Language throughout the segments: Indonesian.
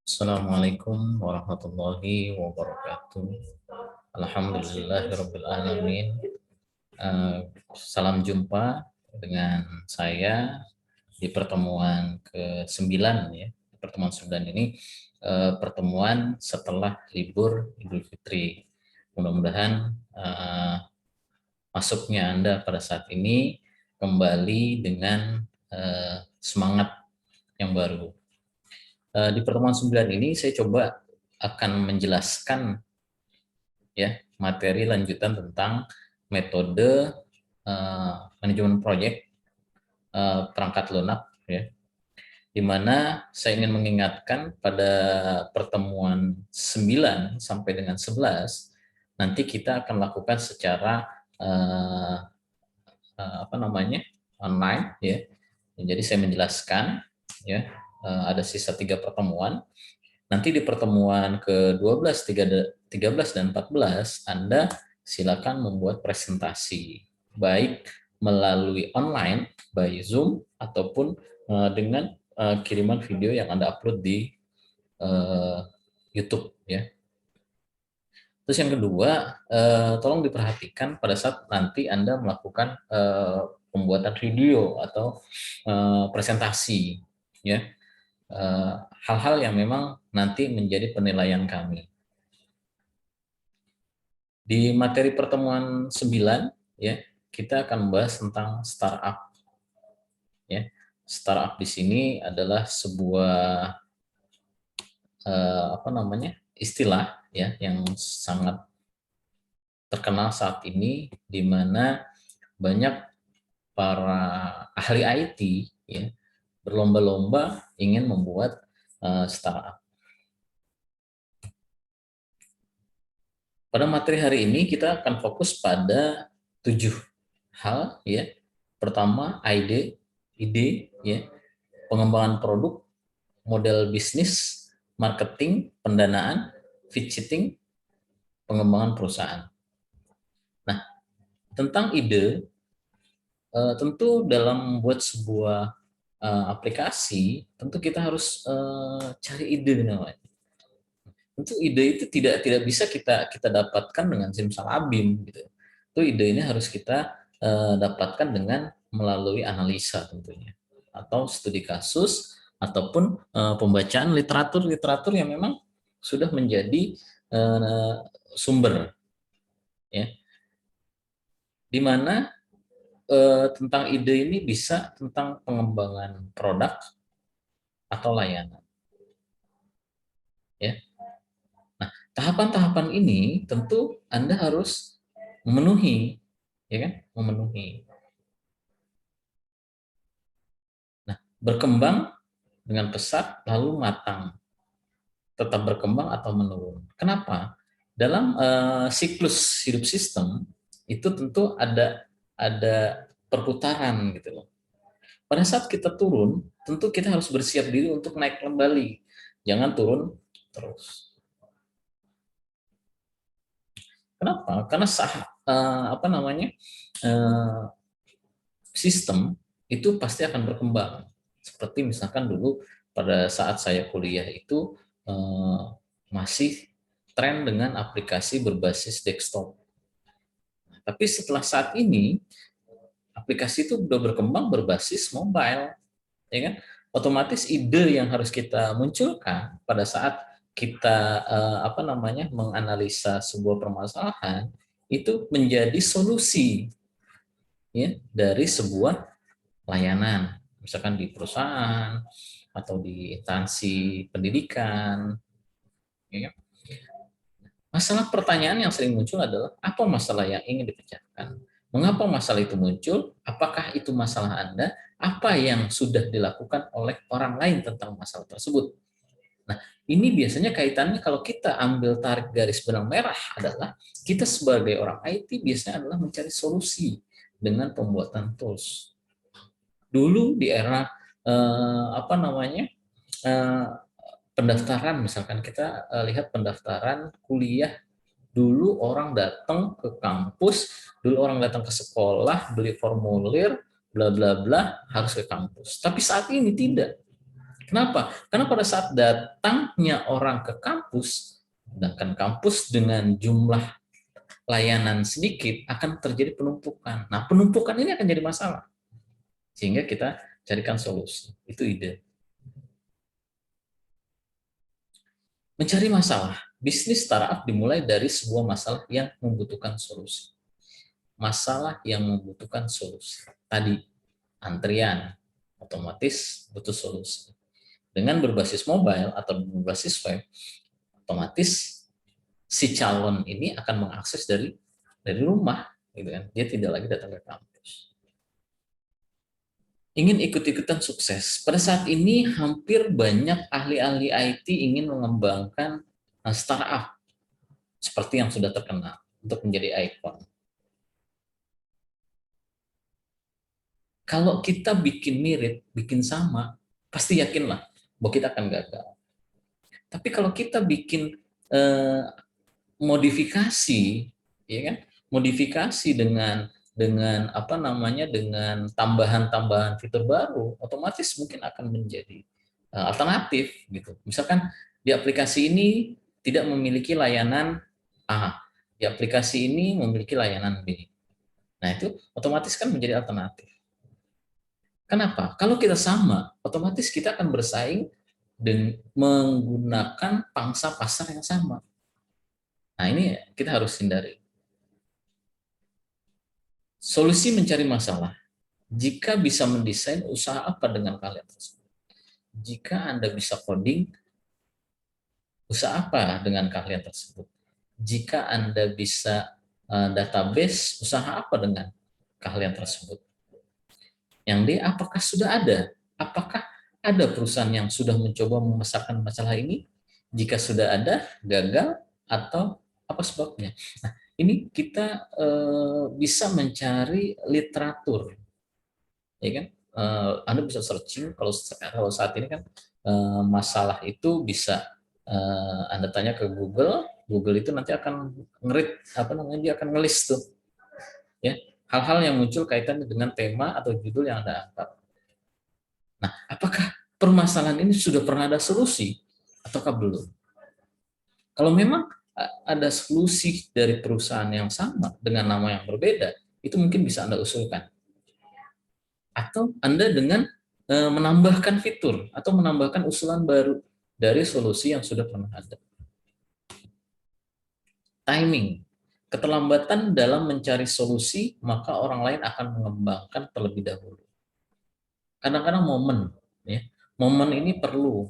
Assalamualaikum warahmatullahi wabarakatuh. Alhamdulillahirabbil alamin. Salam jumpa dengan saya di pertemuan ke-9 ya. Pertemuan 9 ini pertemuan setelah libur Idul Fitri. Mudah-mudahan masuknya Anda pada saat ini kembali dengan semangat yang baru. Di pertemuan 9 ini saya coba akan menjelaskan ya materi lanjutan tentang metode manajemen proyek perangkat lunak ya, di mana saya ingin mengingatkan pada pertemuan 9 sampai dengan 11 nanti kita akan lakukan secara online ya. Jadi saya menjelaskan ya, ada sisa 3 pertemuan. Nanti di pertemuan ke-12, 13 dan 14 Anda silakan membuat presentasi baik melalui online by Zoom ataupun dengan kiriman video yang Anda upload di YouTube ya. Terus yang kedua, tolong diperhatikan pada saat nanti Anda melakukan pembuatan video atau presentasi ya. Hal-hal yang memang nanti menjadi penilaian kami. Di materi pertemuan 9 ya, kita akan membahas tentang startup. Ya. Startup di sini adalah sebuah istilah ya yang sangat terkenal saat ini, di mana banyak para ahli IT ya berlomba-lomba ingin membuat startup. Pada materi hari ini kita akan fokus pada 7 hal ya. Pertama, ide ya, pengembangan produk, model bisnis, marketing, pendanaan, fidgeting, pengembangan perusahaan. Nah, tentang ide, tentu dalam membuat sebuah aplikasi, tentu kita harus cari ide namanya. Tentu ide itu tidak bisa kita dapatkan dengan simsalabim gitu. Itu ide ini harus kita dapatkan dengan melalui analisa tentunya, atau studi kasus ataupun pembacaan literatur yang memang sudah menjadi sumber ya, di mana tentang ide ini bisa tentang pengembangan produk atau layanan ya. Nah, tahapan-tahapan ini tentu Anda harus memenuhi, ya kan? Memenuhi. Nah, berkembang dengan pesat lalu matang, tetap berkembang atau menurun. Kenapa? Dalam siklus hidup sistem itu tentu ada perputaran gitu loh. Pada saat kita turun, tentu kita harus bersiap diri untuk naik kembali. Jangan turun terus. Kenapa? Karena sistem itu pasti akan berkembang. Seperti misalkan dulu pada saat saya kuliah itu masih tren dengan aplikasi berbasis desktop. Tapi setelah saat ini aplikasi itu sudah berkembang berbasis mobile, ya kan? Otomatis ide yang harus kita munculkan pada saat kita menganalisa sebuah permasalahan itu menjadi solusi ya dari sebuah layanan, misalkan di perusahaan atau di instansi pendidikan. Ya. Masalah pertanyaan yang sering muncul adalah apa masalah yang ingin dipecahkan? Mengapa masalah itu muncul? Apakah itu masalah Anda? Apa yang sudah dilakukan oleh orang lain tentang masalah tersebut? Nah, ini biasanya kaitannya kalau kita ambil tarik garis benang merah adalah kita sebagai orang IT biasanya adalah mencari solusi dengan pembuatan tools. Dulu di era pendaftaran, misalkan kita lihat pendaftaran kuliah, dulu orang datang ke kampus, dulu orang datang ke sekolah, beli formulir, bla bla bla, harus ke kampus. Tapi saat ini tidak. Kenapa? Karena pada saat datangnya orang ke kampus, sedangkan kampus dengan jumlah layanan sedikit akan terjadi penumpukan. Nah, penumpukan ini akan jadi masalah. Sehingga kita carikan solusi. Itu ide. Mencari masalah. Bisnis startup dimulai dari sebuah masalah yang membutuhkan solusi. Masalah yang membutuhkan solusi. Tadi, antrian, otomatis butuh solusi. Dengan berbasis mobile atau berbasis web, otomatis si calon ini akan mengakses dari rumah, gitu kan? Dia tidak lagi datang ke kampus. Ingin ikut-ikutan sukses. Pada saat ini hampir banyak ahli-ahli IT ingin mengembangkan startup seperti yang sudah terkenal untuk menjadi ikon. Kalau kita bikin mirip, bikin sama, pasti yakinlah bahwa kita akan gagal. Tapi kalau kita bikin eh, modifikasi, ya kan? Modifikasi dengan apa namanya, dengan tambahan-tambahan fitur baru, otomatis mungkin akan menjadi alternatif gitu. Misalkan di aplikasi ini tidak memiliki layanan A, di aplikasi ini memiliki layanan B. Nah, itu otomatis kan menjadi alternatif. Kenapa? Kalau kita sama, otomatis kita akan bersaing dengan menggunakan pangsa pasar yang sama. Nah, ini kita harus hindari. Solusi mencari masalah. Jika bisa mendesain usaha apa dengan kalian tersebut. Jika Anda bisa coding, usaha apa dengan kalian tersebut. Jika Anda bisa database, usaha apa dengan kalian tersebut. Yang D, apakah sudah ada? Apakah ada perusahaan yang sudah mencoba memecahkan masalah ini? Jika sudah ada, gagal, atau apa sebabnya? Nah, ini kita bisa mencari literatur, ya kan? Anda bisa searching. Kalau saat ini kan masalah itu bisa Anda tanya ke Google. Google itu nanti akan ngerit apa namanya, dia akan ngelis tuh, ya, hal-hal yang muncul kaitannya dengan tema atau judul yang Anda angkat. Nah, apakah permasalahan ini sudah pernah ada solusi ataukah belum? Kalau memang ada solusi dari perusahaan yang sama dengan nama yang berbeda, itu mungkin bisa Anda usulkan. Atau Anda dengan menambahkan fitur atau menambahkan usulan baru dari solusi yang sudah pernah ada. Timing. Keterlambatan dalam mencari solusi, maka orang lain akan mengembangkan terlebih dahulu. Kadang-kadang momen, ya, momen ini perlu.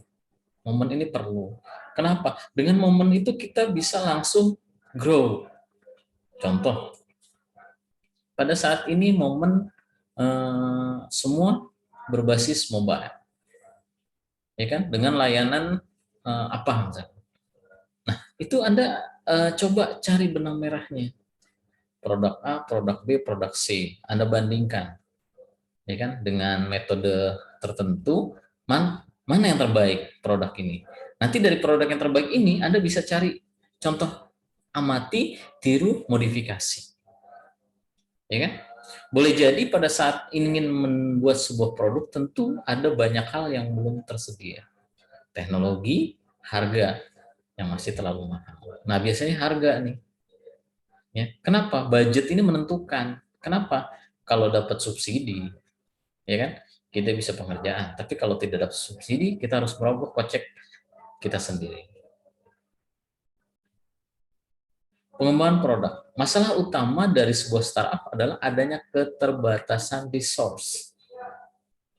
Momen ini perlu. Kenapa? Dengan momen itu kita bisa langsung grow. Contoh, pada saat ini momen semua berbasis mobile, ya kan? Dengan layanan apa misalnya. Nah, itu Anda coba cari benang merahnya. Produk A, produk B, produk C. Anda bandingkan, ya kan? Dengan metode tertentu, mana yang terbaik produk ini. Nanti dari produk yang terbaik ini Anda bisa cari contoh, amati, tiru, modifikasi. Ya kan? Boleh jadi pada saat ingin membuat sebuah produk tentu ada banyak hal yang belum tersedia. Teknologi, harga yang masih terlalu mahal. Nah, biasanya harga nih. Ya. Kenapa? Budget ini menentukan. Kenapa? Kalau dapat subsidi, ya kan? Kita bisa pengerjaan. Tapi kalau tidak dapat subsidi, kita harus merogoh kocek kita sendiri. Pengembangan produk. Masalah utama dari sebuah startup adalah adanya keterbatasan resource.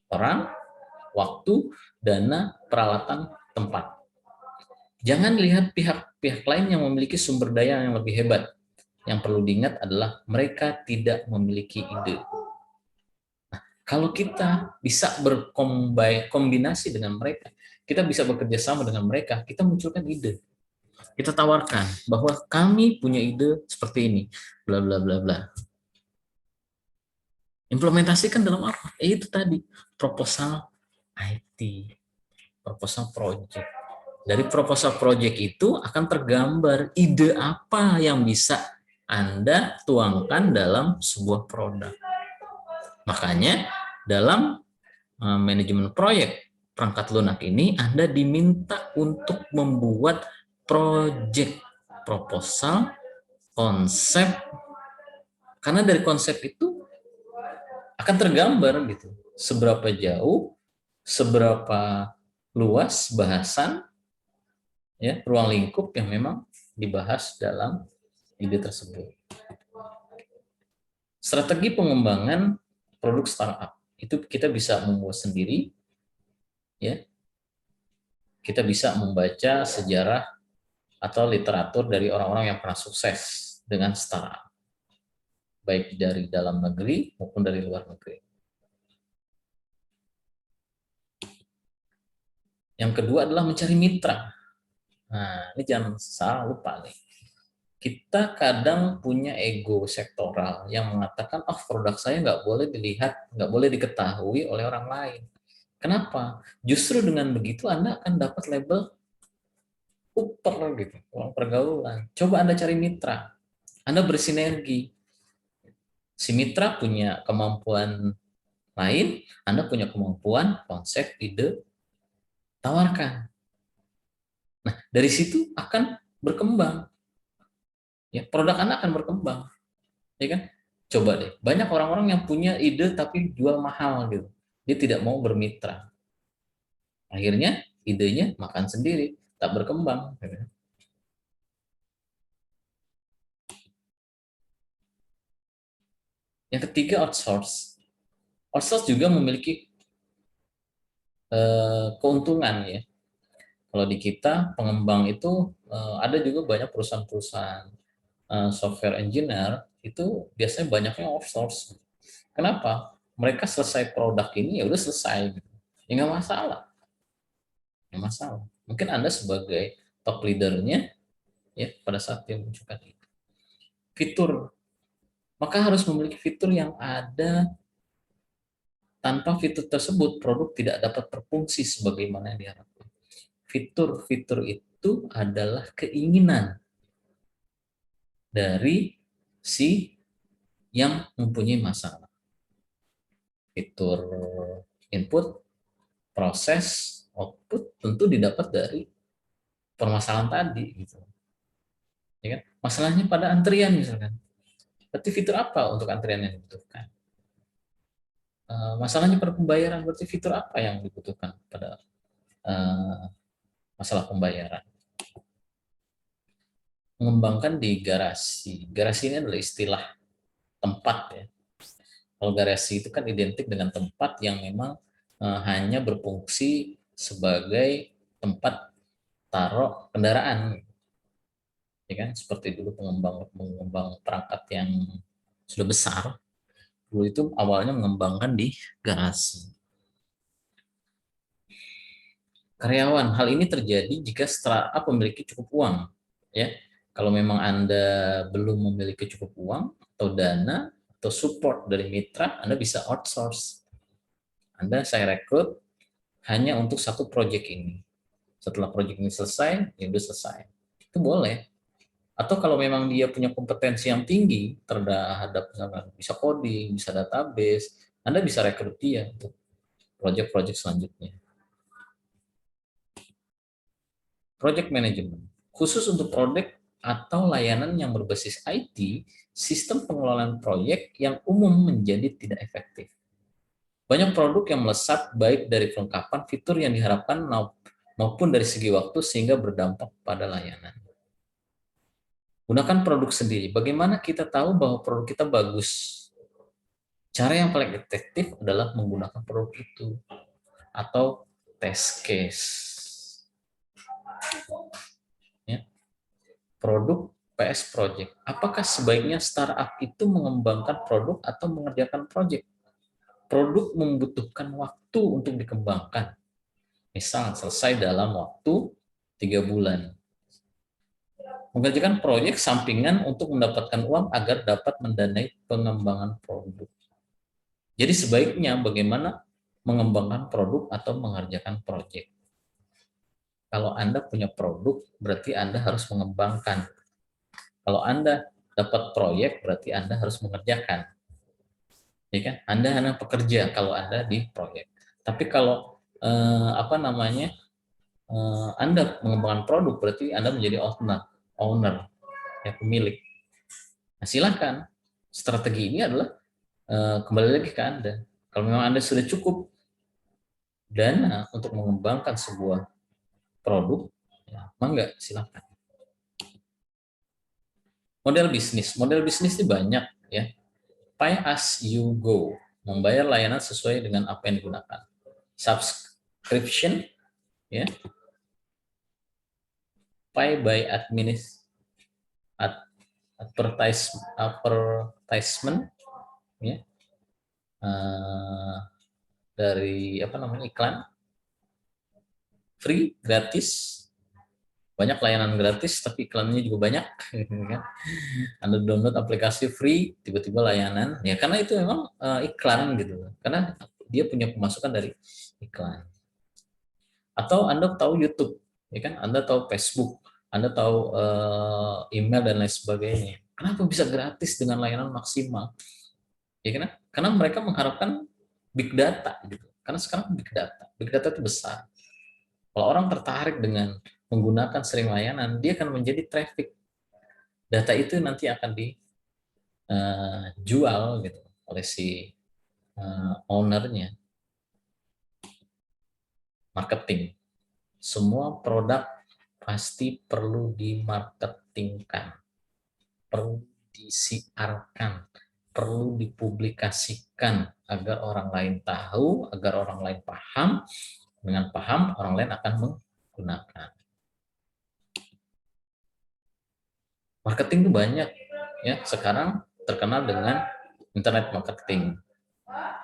Orang, waktu, dana, peralatan, tempat. Jangan lihat pihak-pihak lain yang memiliki sumber daya yang lebih hebat. Yang perlu diingat adalah mereka tidak memiliki ide. Nah, kalau kita bisa berkombinasi dengan mereka, kita bisa bekerja sama dengan mereka, kita munculkan ide. Kita tawarkan bahwa kami punya ide seperti ini, bla bla bla bla. Implementasikan dalam apa? Itu tadi, proposal IT, proposal project. Dari proposal project itu akan tergambar ide apa yang bisa Anda tuangkan dalam sebuah produk. Makanya dalam manajemen proyek, perangkat lunak ini Anda diminta untuk membuat project proposal, konsep, karena dari konsep itu akan tergambar gitu seberapa jauh, seberapa luas bahasan, ya, ruang lingkup yang memang dibahas dalam ide tersebut. Strategi pengembangan produk startup itu kita bisa membuat sendiri, ya. Kita bisa membaca sejarah atau literatur dari orang-orang yang pernah sukses dengan startup, baik dari dalam negeri maupun dari luar negeri. Yang kedua adalah mencari mitra. Nah, ini jangan salah lupa nih. Kita kadang punya ego sektoral yang mengatakan, oh produk saya nggak boleh dilihat, nggak boleh diketahui oleh orang lain. Kenapa? Justru dengan begitu Anda akan dapat label upper gitu, uang pergaulan. Coba Anda cari mitra, Anda bersinergi. Si mitra punya kemampuan lain, Anda punya kemampuan, konsep, ide, tawarkan. Nah, dari situ akan berkembang. Ya, produk Anda akan berkembang. Ya kan? Coba deh, banyak orang-orang yang punya ide tapi jual mahal gitu. Dia tidak mau bermitra. Akhirnya idenya makan sendiri, tak berkembang. Yang ketiga outsource. Outsource juga memiliki keuntungan ya. Kalau di kita pengembang itu ada juga banyak perusahaan-perusahaan software engineer itu biasanya banyaknya outsource. Kenapa? Mereka selesai produk ini ya udah selesai gitu. Ya nggak masalah, nggak masalah. Mungkin Anda sebagai top leadernya ya pada saat dia menunjukkan itu. Fitur, maka harus memiliki fitur yang ada. Tanpa fitur tersebut produk tidak dapat berfungsi sebagaimana yang diharapkan. Fitur-fitur itu adalah keinginan dari si yang mempunyai masalah. Fitur input, proses, output tentu didapat dari permasalahan tadi gitu. Ya kan? Masalahnya pada antrian misalkan. Berarti fitur apa untuk antrian yang dibutuhkan? Masalahnya pada pembayaran, berarti fitur apa yang dibutuhkan pada masalah pembayaran? Mengembangkan di garasi. Garasi ini adalah istilah tempat ya. Kalau garasi itu kan identik dengan tempat yang memang hanya berfungsi sebagai tempat taruh kendaraan, ya kan? Seperti dulu pengembang perangkat yang sudah besar, dulu itu awalnya mengembangkan di garasi. Karyawan, hal ini terjadi jika startup memiliki cukup uang, ya. Kalau memang Anda belum memiliki cukup uang atau dana atau support dari mitra, Anda bisa outsource. Saya rekrut hanya untuk satu proyek ini. Setelah proyek ini selesai, ya udah selesai. Itu boleh. Atau kalau memang dia punya kompetensi yang tinggi terhadap misalkan bisa coding, bisa database, Anda bisa rekrut dia untuk proyek-proyek selanjutnya. Project management, khusus untuk proyek atau layanan yang berbasis IT, sistem pengelolaan proyek yang umum menjadi tidak efektif. Banyak produk yang melesat baik dari kelengkapan fitur yang diharapkan maupun dari segi waktu sehingga berdampak pada layanan. Gunakan produk sendiri. Bagaimana kita tahu bahwa produk kita bagus? Cara yang paling efektif adalah menggunakan produk itu atau test case. Ya. Produk PS Project. Apakah sebaiknya startup itu mengembangkan produk atau mengerjakan project? Produk membutuhkan waktu untuk dikembangkan. Misal selesai dalam waktu 3 bulan. Mengerjakan proyek sampingan untuk mendapatkan uang agar dapat mendanai pengembangan produk. Jadi sebaiknya bagaimana mengembangkan produk atau mengerjakan proyek. Kalau Anda punya produk, berarti Anda harus mengembangkan. Kalau Anda dapat proyek, berarti Anda harus mengerjakan. Ya kan? Anda hanya pekerja kalau Anda di proyek. Tapi kalau apa namanya, Anda mengembangkan produk, berarti Anda menjadi owner, ya, pemilik. Nah, silakan. Strategi ini adalah kembali lagi ke Anda. Kalau memang Anda sudah cukup dana untuk mengembangkan sebuah produk, ya, mangga, silakan. Model bisnis ini banyak, ya. Pay as you go, membayar layanan sesuai dengan apa yang digunakan. Subscription, ya. Pay by advertisement, ya. Dari apa namanya, iklan, free, gratis, banyak layanan gratis tapi iklannya juga banyak. Anda download aplikasi free, tiba-tiba layanan, ya karena itu memang iklan gitu, karena dia punya pemasukan dari iklan. Atau Anda tahu YouTube, ya kan, Anda tahu Facebook, Anda tahu email dan lain sebagainya. Kenapa bisa gratis dengan layanan maksimal? Ya karena mereka mengharapkan big data gitu. Karena sekarang big data itu besar. Kalau orang tertarik dengan menggunakan sering layanan, dia akan menjadi traffic. Data itu nanti akan dijual gitu oleh si ownernya. Marketing. Semua produk pasti perlu dimarketingkan, perlu disiarkan, perlu dipublikasikan agar orang lain tahu, agar orang lain paham. Dengan paham, orang lain akan menggunakan. Marketing itu banyak, ya. Sekarang terkenal dengan internet marketing,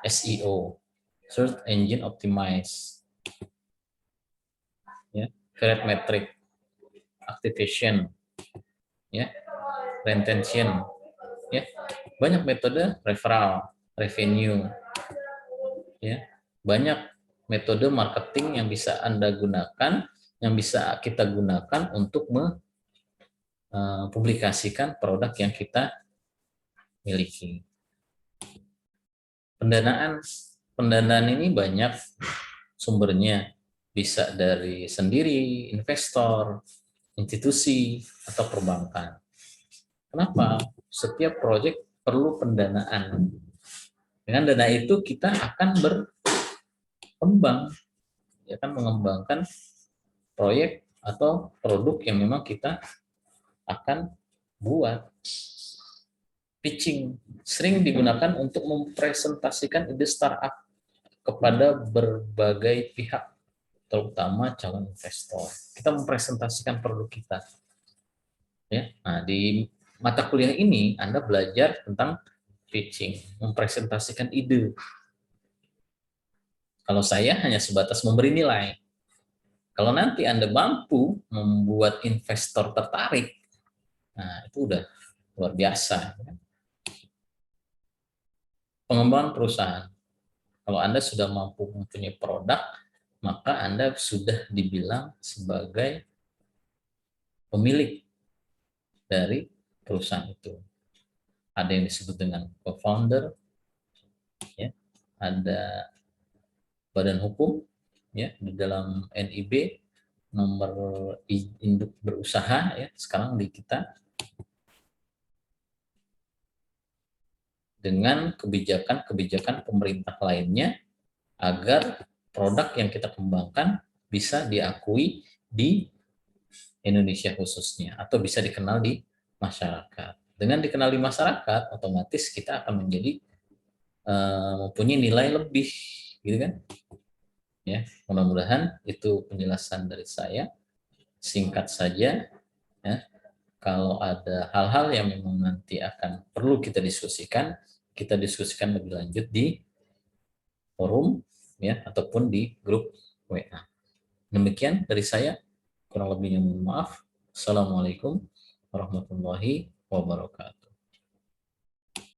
SEO, search engine optimize, ya, varied metric, activation, ya, retention, ya. Banyak metode, referral, revenue, ya. Banyak metode marketing yang bisa Anda gunakan, yang bisa kita gunakan untuk mempublikasikan produk yang kita miliki. Pendanaan ini banyak sumbernya, bisa dari sendiri, investor, institusi, atau perbankan. Kenapa? Setiap proyek perlu pendanaan. Dengan dana itu kita akan berkembang, ya kan, mengembangkan proyek atau produk yang memang kita akan buat. Pitching sering digunakan untuk mempresentasikan ide startup kepada berbagai pihak, terutama calon investor. Kita mempresentasikan produk kita. Ya, nah, di mata kuliah ini Anda belajar tentang pitching, mempresentasikan ide. Kalau saya hanya sebatas memberi nilai. Kalau nanti Anda mampu membuat investor tertarik, nah itu udah luar biasa. Pengembangan perusahaan. Kalau Anda sudah mampu mempunyai produk, maka Anda sudah dibilang sebagai pemilik dari perusahaan itu. Ada yang disebut dengan co-founder, ya, ada badan hukum, ya, di dalam NIB, nomor induk berusaha, ya, sekarang di kita, dengan kebijakan-kebijakan pemerintah lainnya agar produk yang kita kembangkan bisa diakui di Indonesia khususnya, atau bisa dikenal di masyarakat. Dengan dikenal di masyarakat, otomatis kita akan menjadi mempunyai nilai lebih, gitu kan? Ya, mudah-mudahan itu penjelasan dari saya. Singkat saja, ya. Kalau ada hal-hal yang memang nanti akan perlu kita diskusikan lebih lanjut di forum, ya, ataupun di grup WA. Demikian dari saya, kurang lebihnya mohon maaf. Assalamualaikum warahmatullahi wabarakatuh.